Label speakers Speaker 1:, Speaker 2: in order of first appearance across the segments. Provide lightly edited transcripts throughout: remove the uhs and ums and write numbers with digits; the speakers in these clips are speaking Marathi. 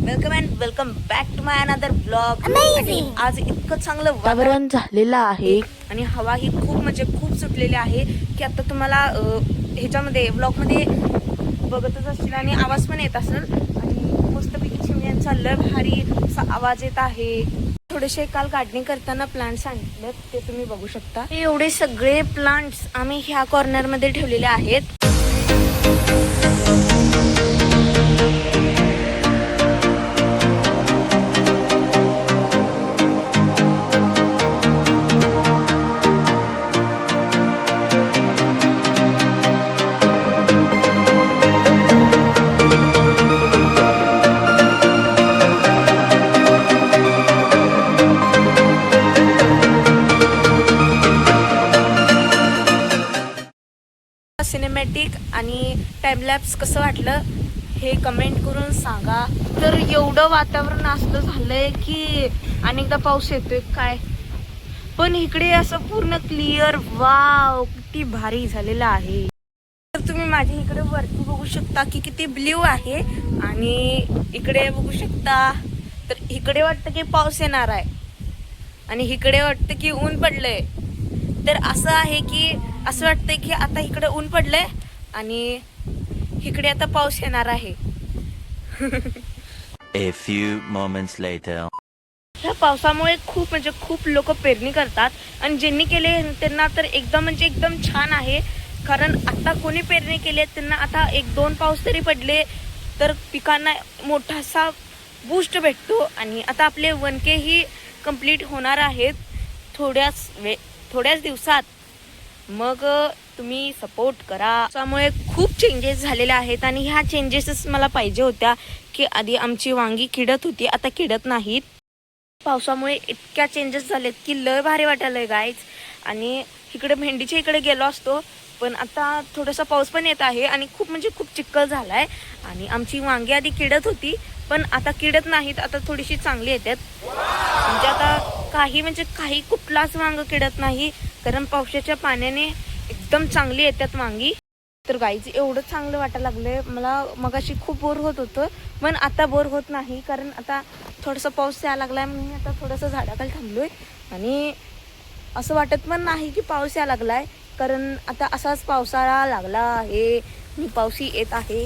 Speaker 1: Welcome and welcome back to my another blog. आज इतकं चांगलं वातावरण झालेलं आहे आणि हवा ही खूप म्हणजे खूप सुटलेली आहे की आता तुम्हाला ह्याच्यामध्ये ब्लॉगमध्ये बघतच असतील आणि आवाज पण येत असेल आणि मस्तपैकी चिमण्यांचा लय भारी असा आवाज येत आहे. थोडेसे काल गार्डनिंग करताना प्लांट्स आणले ते तुम्ही बघू शकता. एवढे सगळे प्लांट्स आम्ही ह्या कॉर्नर मध्ये ठेवलेले आहेत. सिनेमॅटिक आणि टाइमलॅप्स कसं वाटलं हे कमेंट करून सांगा. तर एवढं वातावरण असलं झालंय की अनेकदा पाऊस येतोय काय, पण इकडे असं पूर्ण क्लिअर वाव किती भारी झालेलं आहे. तर तुम्ही माझ्या इकडे वरती बघू शकता की किती ब्ल्यू आहे आणि इकडे बघू शकता तर इकडे वाटतं की पाऊस येणार आहे आणि इकडे वाटतं की ऊन पडलंय. तर असं आहे की असं वाटतंय की आता इकडे ऊन पडलंय आणि इकडे आता पाऊस येणार आहे.
Speaker 2: A few moments later.
Speaker 1: ह्या पावसामुळे खूप म्हणजे खूप लोक पेरणी करतात आणि ज्यांनी केले त्यांना तर एकदम म्हणजे एकदम छान आहे. कारण आता कोणी पेरणी केली त्यांना आता 1-2 पाऊस तरी पडले तर पिकांना मोठासा बूस्ट भेटतो आणि आता आपले 1K ही कंप्लीट होणार आहेत थोड्याच दिवसात. मग तुम्ही सपोर्ट करा. त्यामुळे खूप चेंजेस झालेले आहेत आणि ह्या चेंजेसच मला पाहिजे होत्या की आधी आमची वांगी किडत होती आता किडत नाहीत. पावसामुळे इतक्या चेंजेस झालेत की लय भारी वाटायलंय गाईज. आणि इकडे भेंडीच्या इकडे गेलो असतो पण आता थोडासा पाऊस पण येत आहे आणि खूप म्हणजे खूप चिखल झालाय आणि आमची वांगी आधी किडत होती पण आता किडत नाहीत, आता थोडीशी चांगली येतात. म्हणजे आता काही कुठलाच वांग किडत नाही कारण पावसाच्या पाण्याने एकदम चांगली येतात वांगी. तर गाईज एवढं चांगलं वाटायला लागलंय मला. मगाशी खूप बोर होत होतं पण आता बोर होत नाही कारण आता थोडासा पाऊस यायला लागलाय म्हणून आता थोडंसं झाडाखाली थांबलोय आणि असं वाटत पण नाही की पाऊस यायला लागलाय कारण आता असाच पावसाळा लागला आहे आणि पाऊसही येत आहे.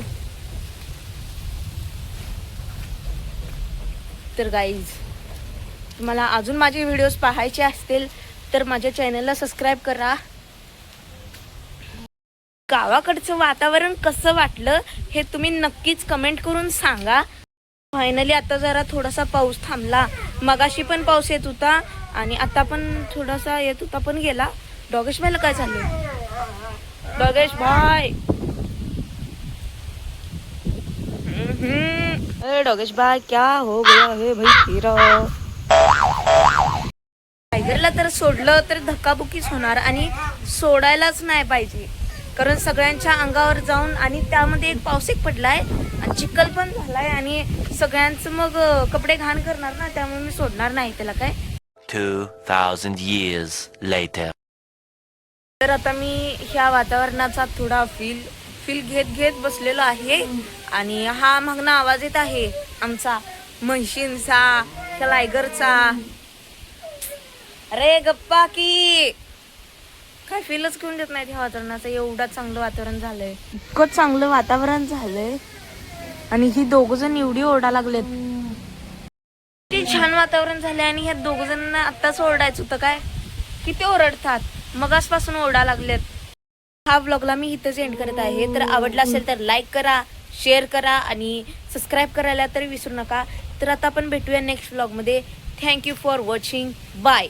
Speaker 1: तर गाईज तुम्हाला अजून माझे व्हिडिओज पाहायचे असतील तर माझ्या चॅनलला सबस्क्राईब करा. गावाकडचं वातावरण कसं वाटलं हे तुम्ही नक्कीच कमेंट करून सांगा. फायनली आता जरा थोडासा पाऊस थांबला. मगाशी पण पाऊस येत होता आणि आता पण थोडासा येत होता पण गेला. डॉगेश भाईला काय चाललंय? डॉगेश भाई डॉगेश भाई क्या हो गया है भाई तेरा? टायगरला तर सोडलं तर धक्काबुक्कीच होणार आणि सोडायलाच नाही पाहिजे कारण सगळ्यांच्या अंगावर जाऊन आणि त्यामध्ये एक पाऊस एक पडलाय आणि चिखल पण झालाय आणि सगळ्यांचं मग कपडे घाण करणार ना, त्यामुळे मी सोडणार नाही त्याला. काय
Speaker 2: 2000 years later.
Speaker 1: तर आता मी ह्या वातावरणाचा थोडा फील घेत बसलेलो आहे आणि हा मागणं आवाज येत आहे आमचा म्हशींचा त्या लायगरचा. अरे गप्पा की काय फीलच घेऊन देत नाही ह्या वातावरणाचं. एवढं चांगलं वातावरण झालंय, इतकं चांगलं वातावरण झालंय आणि ही दोघ जण एवढी ओरडा लागलेत. किती छान वातावरण झालंय आणि ह्या दोघ जणांना आत्ताच ओरडायचं होतं काय, किती ओरडतात मगासपासून ओरडा लागलेत. हा व्लॉगला मी इथंच एंड करत आहे. तर आवडला असेल तर लाईक करा, शेअर करा आणि सबस्क्राईब करायला तरी विसरू नका. तर आता आपण भेटूया नेक्स्ट व्लॉगमध्ये. Thank you for watching. बाय.